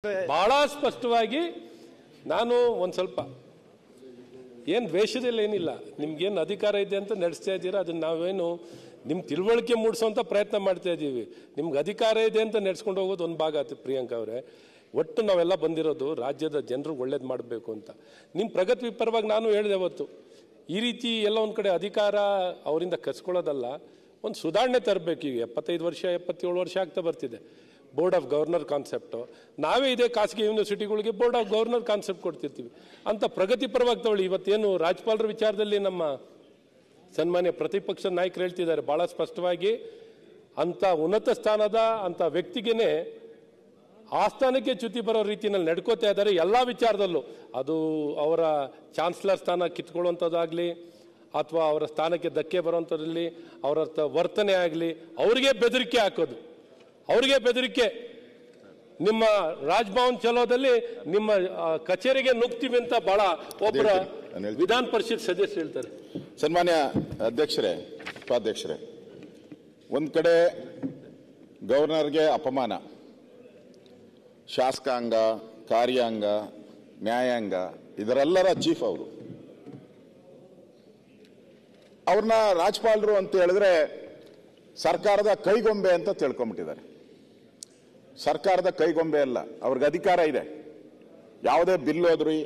ಬಹಳ ಸ್ಪಷ್ಟವಾಗಿ ನಾನು ಒಂದು ಸ್ವಲ್ಪ ಏನು ದ್ವೇಷದಲ್ಲಿ ಏನಿಲ್ಲ, ನಿಮ್ಗೇನು ಅಧಿಕಾರ ಇದೆ ಅಂತ ನಡೆಸ್ತಾ ಇದ್ದೀರಾ, ಅದನ್ನ ನಾವೇನು ನಿಮ್ಮ ತಿಳುವಳಿಕೆ ಮೂಡಿಸೋಂಥ ಪ್ರಯತ್ನ ಮಾಡ್ತಾ ಇದ್ದೀವಿ. ನಿಮ್ಗೆ ಅಧಿಕಾರ ಇದೆ ಅಂತ ನಡೆಸ್ಕೊಂಡು ಹೋಗೋದು ಒಂದು ಭಾಗ ಆಯ್ತು. ಪ್ರಿಯಾಂಕಾ ಅವರೇ, ಒಟ್ಟು ನಾವೆಲ್ಲ ಬಂದಿರೋದು ರಾಜ್ಯದ ಜನರಿಗೆ ಒಳ್ಳೇದು ಮಾಡಬೇಕು ಅಂತ. ನಿಮ್ಮ ಪ್ರಗತಿ ಪರವಾಗಿ ನಾನು ಹೇಳಿದೆ ಅವತ್ತು, ಈ ರೀತಿ ಎಲ್ಲ ಒಂದು ಕಡೆ ಅಧಿಕಾರ ಅವರಿಂದ ಕಸ್ಕೊಳ್ಳೋದಲ್ಲ, ಒಂದು ಸುಧಾರಣೆ ತರಬೇಕು. ಈಗ 75 ವರ್ಷ 77 ವರ್ಷ ಆಗ್ತಾ ಬರ್ತಿದೆ. ಬೋರ್ಡ್ ಆಫ್ ಗವರ್ನರ್ ಕಾನ್ಸೆಪ್ಟು ನಾವೇ ಇದೆ ಖಾಸಗಿ ಯೂನಿವರ್ಸಿಟಿಗಳಿಗೆ ಬೋರ್ಡ್ ಆಫ್ ಗವರ್ನರ್ ಕಾನ್ಸೆಪ್ಟ್ ಕೊಡ್ತಿರ್ತೀವಿ ಅಂತ ಪ್ರಗತಿ ಪರವಾಗಿ ತಗೊಳ್ಳಿ. ಇವತ್ತೇನು ರಾಜ್ಯಪಾಲರ ವಿಚಾರದಲ್ಲಿ ನಮ್ಮ ಸನ್ಮಾನ್ಯ ಪ್ರತಿಪಕ್ಷ ನಾಯಕರು ಹೇಳ್ತಿದ್ದಾರೆ ಭಾಳ ಸ್ಪಷ್ಟವಾಗಿ, ಅಂಥ ಉನ್ನತ ಸ್ಥಾನದ ಅಂಥ ವ್ಯಕ್ತಿಗೇನೆ ಆ ಸ್ಥಾನಕ್ಕೆ ಚ್ಯುತಿ ಬರೋ ರೀತಿಯಲ್ಲಿ ನಡ್ಕೋತಾ ಇದ್ದಾರೆ ಎಲ್ಲ ವಿಚಾರದಲ್ಲೂ. ಅದು ಅವರ ಚಾನ್ಸಲರ್ ಸ್ಥಾನ ಕಿತ್ಕೊಳ್ಳುವಂಥದ್ದಾಗಲಿ ಅಥವಾ ಅವರ ಸ್ಥಾನಕ್ಕೆ ಧಕ್ಕೆ ಬರುವಂಥದ್ರಲ್ಲಿ ಅವರ ವರ್ತನೆ ಆಗಲಿ, ಅವರಿಗೆ ಬೆದರಿಕೆ ಹಾಕೋದು, ಅವರಿಗೆ ಬೆದರಿಕೆ. ನಿಮ್ಮ ರಾಜಭವನ್ ಚಲೋದಲ್ಲಿ ನಿಮ್ಮ ಕಚೇರಿಗೆ ನುಗ್ತೀವಿ ಅಂತ ಬಹಳ ಒಬ್ಬರ ವಿಧಾನ ಪರಿಷತ್ ಸದಸ್ಯರು ಹೇಳ್ತಾರೆ. ಸನ್ಮಾನ್ಯ ಅಧ್ಯಕ್ಷರೇ, ಉಪಾಧ್ಯಕ್ಷರೇ, ಒಂದ್ ಕಡೆ ಗವರ್ನರ್ಗೆ ಅಪಮಾನ, ಶಾಸಕಾಂಗ, ಕಾರ್ಯಾಂಗ, ನ್ಯಾಯಾಂಗ ಇದರೆಲ್ಲರ ಚೀಫ್ ಅವರು. ಅವ್ರನ್ನ ರಾಜ್ಯಪಾಲರು ಅಂತ ಹೇಳಿದ್ರೆ ಸರ್ಕಾರದ ಕೈಗೊಂಬೆ ಅಂತ ತಿಳ್ಕೊಂಡ್ಬಿಟ್ಟಿದ್ದಾರೆ. ಸರ್ಕಾರದ ಕೈಗೊಂಬೆ ಅಲ್ಲ, ಅವ್ರಿಗೆ ಅಧಿಕಾರ ಇದೆ. ಯಾವುದೇ ಬಿಲ್ ಹೋದ್ರಿ,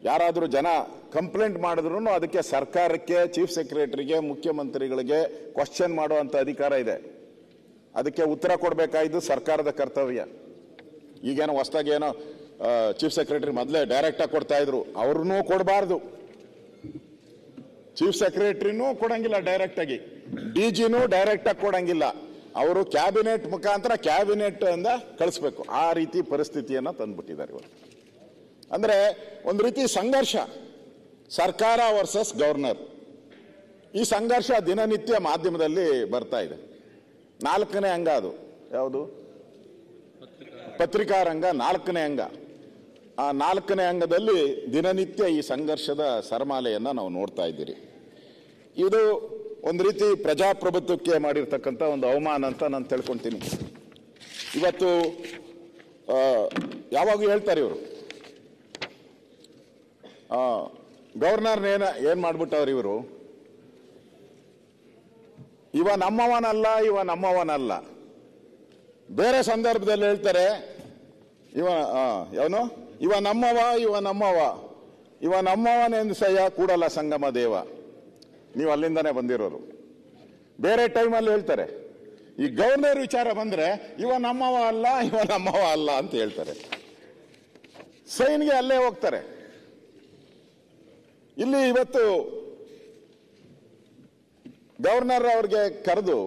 ಯಾರಾದರೂ ಜನ ಕಂಪ್ಲೇಂಟ್ ಮಾಡಿದ್ರು ಅದಕ್ಕೆ ಸರ್ಕಾರಕ್ಕೆ, ಚೀಫ್ ಸೆಕ್ರೆಟರಿಗೆ, ಮುಖ್ಯಮಂತ್ರಿಗಳಿಗೆ ಕ್ವಶನ್ ಮಾಡುವಂತ ಅಧಿಕಾರ ಇದೆ. ಅದಕ್ಕೆ ಉತ್ತರ ಕೊಡಬೇಕಾಗಿದ್ದು ಸರ್ಕಾರದ ಕರ್ತವ್ಯ. ಈಗೇನೋ ಹೊಸದಾಗಿ ಏನೋ ಚೀಫ್ ಸೆಕ್ರೆಟರಿ ಮೊದಲೇ ಡೈರೆಕ್ಟ್ ಆಗಿ ಕೊಡ್ತಾ ಇದ್ರು, ಅವ್ರನ್ನೂ ಕೊಡಬಾರ್ದು. ಚೀಫ್ ಸೆಕ್ರೆಟರಿನೂ ಕೊಡಂಗಿಲ್ಲ ಡೈರೆಕ್ಟ್ ಆಗಿ, ಡಿಜಿನೂ ಡೈರೆಕ್ಟ್ ಆಗಿ ಕೊಡಂಗಿಲ್ಲ. ಅವರು ಕ್ಯಾಬಿನೆಟ್ ಮುಖಾಂತರ ಕ್ಯಾಬಿನೆಟ್ ಇಂದ ಕಳಿಸ್ಬೇಕು. ಆ ರೀತಿ ಪರಿಸ್ಥಿತಿಯನ್ನ ತಂದ್ಬಿಟ್ಟಿದ್ದಾರೆ ಇವರು. ಅಂದ್ರೆ ಒಂದು ರೀತಿ ಸಂಘರ್ಷ, ಸರ್ಕಾರ ವರ್ಸಸ್ ಗವರ್ನರ್. ಈ ಸಂಘರ್ಷ ದಿನನಿತ್ಯ ಮಾಧ್ಯಮದಲ್ಲಿ ಬರ್ತಾ ಇದೆ. 4ನೇ ಅಂಗ ಅದು ಯಾವುದು? ಪತ್ರಿಕಾ ರಂಗ 4ನೇ ಅಂಗ. ಆ 4ನೇ ಅಂಗದಲ್ಲಿ ದಿನನಿತ್ಯ ಈ ಸಂಘರ್ಷದ ಸರಮಾಲೆಯನ್ನ ನಾವು ನೋಡ್ತಾ ಇದ್ದೀರಿ. ಇದು ಒಂದು ರೀತಿ ಪ್ರಜಾಪ್ರಭುತ್ವಕ್ಕೆ ಮಾಡಿರ್ತಕ್ಕಂಥ ಒಂದು ಅವಮಾನ ಅಂತ ನಾನು ತಿಳ್ಕೊಂತೀನಿ. ಇವತ್ತು ಯಾವಾಗೂ ಹೇಳ್ತಾರೆ ಇವರು, ಗವರ್ನರ್ ಏನ್ ಮಾಡ್ಬಿಟ್ಟವ್ರು ಇವರು, ಇವ ನಮ್ಮವನಲ್ಲ, ಇವ ನಮ್ಮವನಲ್ಲ. ಬೇರೆ ಸಂದರ್ಭದಲ್ಲಿ ಹೇಳ್ತಾರೆ ಇವನು ಇವ ನಮ್ಮವ, ಇವ ನಮ್ಮವ, ಇವ ನಮ್ಮವನೆಂದಸಯ್ಯ ಕೂಡಲ ಸಂಗಮ ದೇವ. ನೀವು ಅಲ್ಲಿಂದಾನೆ ಬಂದಿರೋರು. ಬೇರೆ ಟೈಮಲ್ಲಿ ಹೇಳ್ತಾರೆ, ಈ ಗವರ್ನರ್ ವಿಚಾರ ಬಂದ್ರೆ ಇವ ನಮ್ಮವ ಅಲ್ಲ, ಇವ ನಮ್ಮವ ಅಲ್ಲ ಅಂತ ಹೇಳ್ತಾರೆ. ಸೈನ್ಗೆ ಅಲ್ಲೇ ಹೋಗ್ತಾರೆ. ಇಲ್ಲಿ ಇವತ್ತು ಗವರ್ನರ್ ಅವ್ರಿಗೆ ಕರೆದು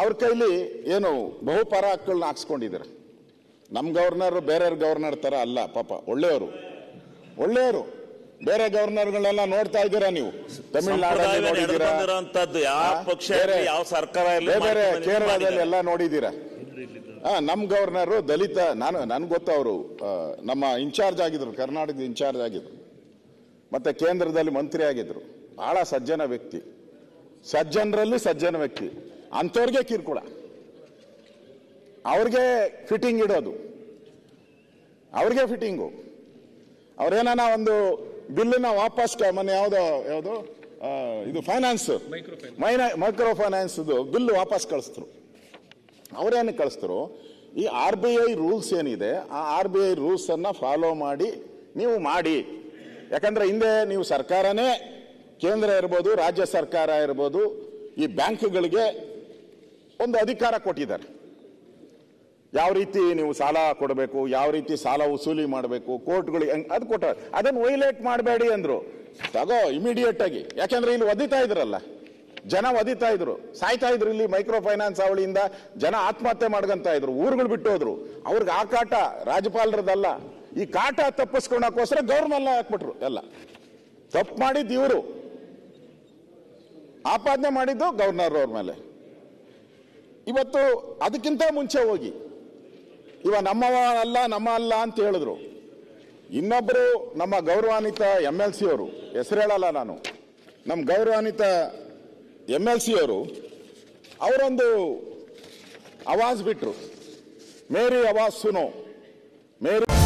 ಅವ್ರ ಕೈಲಿ ಏನು ಬಹುಪರ ಹಕ್ಕುಗಳನ್ನ ಹಾಕ್ಸ್ಕೊಂಡಿದ್ದಾರೆ. ನಮ್ ಗವರ್ನರ್ ಬೇರೆ ಗವರ್ನರ್ ತರ ಅಲ್ಲ, ಪಾಪ ಒಳ್ಳೆಯವರು, ಒಳ್ಳೆಯವರು. ಬೇರೆ ಗವರ್ನರ್ಗಳೆಲ್ಲ ನೋಡ್ತಾ ಇದ್ದೀರಾ ನೀವು, ತಮಿಳುನಾಡಲ್ಲಿ ನೋಡಿದ್ದೀರಾ, ಬೇರೆ ಕೇರಳದಲ್ಲಿ ಎಲ್ಲ ನೋಡಿದ್ದೀರಾ. ನಮ್ ಗವರ್ನರ್ ದಲಿತ, ನನ್ಗೆ ಗೊತ್ತು, ಅವರು ನಮ್ಮ ಇನ್ಚಾರ್ಜ್ ಆಗಿದ್ರು, ಕರ್ನಾಟಕದ ಇನ್ಚಾರ್ಜ್ ಆಗಿದ್ರು, ಮತ್ತೆ ಕೇಂದ್ರದಲ್ಲಿ ಮಂತ್ರಿ ಆಗಿದ್ರು. ಬಹಳ ಸಜ್ಜನ ವ್ಯಕ್ತಿ, ಸಜ್ಜನರಲ್ಲಿ ಸಜ್ಜನ ವ್ಯಕ್ತಿ. ಅಂಥವ್ರಿಗೆ ಕಿರುಕುಳ, ಅವ್ರಿಗೆ ಫಿಟ್ಟಿಂಗ್ ಇಡೋದು, ಅವ್ರಿಗೆ ಫಿಟ್ಟಿಂಗು. ಅವ್ರೇನ ಒಂದು ಬಿಲ್ಲನ್ನ ವಾಪಸ್ ಮೊನ್ನೆ ಯಾವುದು ಇದು ಫೈನಾನ್ಸ್, ಮೈಕ್ರೋ ಫೈನಾನ್ಸ್ ಬಿಲ್ ವಾಪಸ್ ಕಳಿಸ್ತರು. ಅವ್ರೇನು ಕಳಿಸ್ತರು, ಈ RBI ರೂಲ್ಸ್ ಏನಿದೆ ಆ RBI ರೂಲ್ಸ್ ಅನ್ನ ಫಾಲೋ ಮಾಡಿ ನೀವು ಮಾಡಿ. ಯಾಕಂದ್ರೆ ಹಿಂದೆ ನೀವು ಸರ್ಕಾರನೇ, ಕೇಂದ್ರ ಇರ್ಬೋದು, ರಾಜ್ಯ ಸರ್ಕಾರ ಇರ್ಬೋದು, ಈ ಬ್ಯಾಂಕ್ಗಳಿಗೆ ಒಂದು ಅಧಿಕಾರ ಕೊಟ್ಟಿದ್ದಾರೆ. ಯಾವ ರೀತಿ ನೀವು ಸಾಲ ಕೊಡಬೇಕು, ಯಾವ ರೀತಿ ಸಾಲ ವಸೂಲಿ ಮಾಡಬೇಕು, ಕೋರ್ಟ್ಗಳಿಗೆ ಅದು ಕೊಟ್ಟ. ಅದನ್ನು ವೈಲೇಟ್ ಮಾಡಬೇಡಿ ಅಂದ್ರು. ತಗೋ ಇಮಿಡಿಯೇಟ್ ಆಗಿ. ಯಾಕಂದ್ರೆ ಇಲ್ಲಿ ಒದಿತಾ ಇದ್ರಲ್ಲ, ಜನ ಒದಿತಾ ಇದ್ರು, ಸಾಯ್ತಾ ಇದ್ರು. ಇಲ್ಲಿ ಮೈಕ್ರೋ ಫೈನಾನ್ಸ್ ಅವಳಿಯಿಂದ ಜನ ಆತ್ಮಹತ್ಯೆ ಮಾಡ್ಕೊಂತ ಇದ್ರು, ಊರುಗಳು ಬಿಟ್ಟು ಹೋದ್ರು. ಅವ್ರಿಗೆ ಆ ಕಾಟ ರಾಜ್ಯಪಾಲರದಲ್ಲ. ಈ ಕಾಟ ತಪ್ಪಿಸ್ಕೊಳಕ್ಕೋಸ್ಕರ ಗವರ್ನರ್ ಹಾಕ್ಬಿಟ್ರು. ಎಲ್ಲ ತಪ್ಪು ಮಾಡಿದ್ದು ಇವರು, ಆಪಾದನೆ ಮಾಡಿದ್ದು ಗವರ್ನರ್ ಅವ್ರ ಮೇಲೆ. ಇವತ್ತು ಅದಕ್ಕಿಂತ ಮುಂಚೆ ಹೋಗಿ ಇವ ನಮ್ಮವ ಅಲ್ಲ, ನಮ್ಮ ಅಲ್ಲ ಅಂತ ಹೇಳಿದ್ರು. ಇನ್ನೊಬ್ರು ನಮ್ಮ ಗೌರವಾನ್ವಿತ MLC ಅವರು, ಹೆಸರು ಹೇಳಲ್ಲ ನಾನು, ನಮ್ಮ ಗೌರವಾನ್ವಿತ MLC ಅವರು ಅವರೊಂದು ಆವಾಜ್ ಬಿಟ್ರು, ಮೇರಿ ಆವಾಜ್ ಸುನೋ, ಮೇರಿ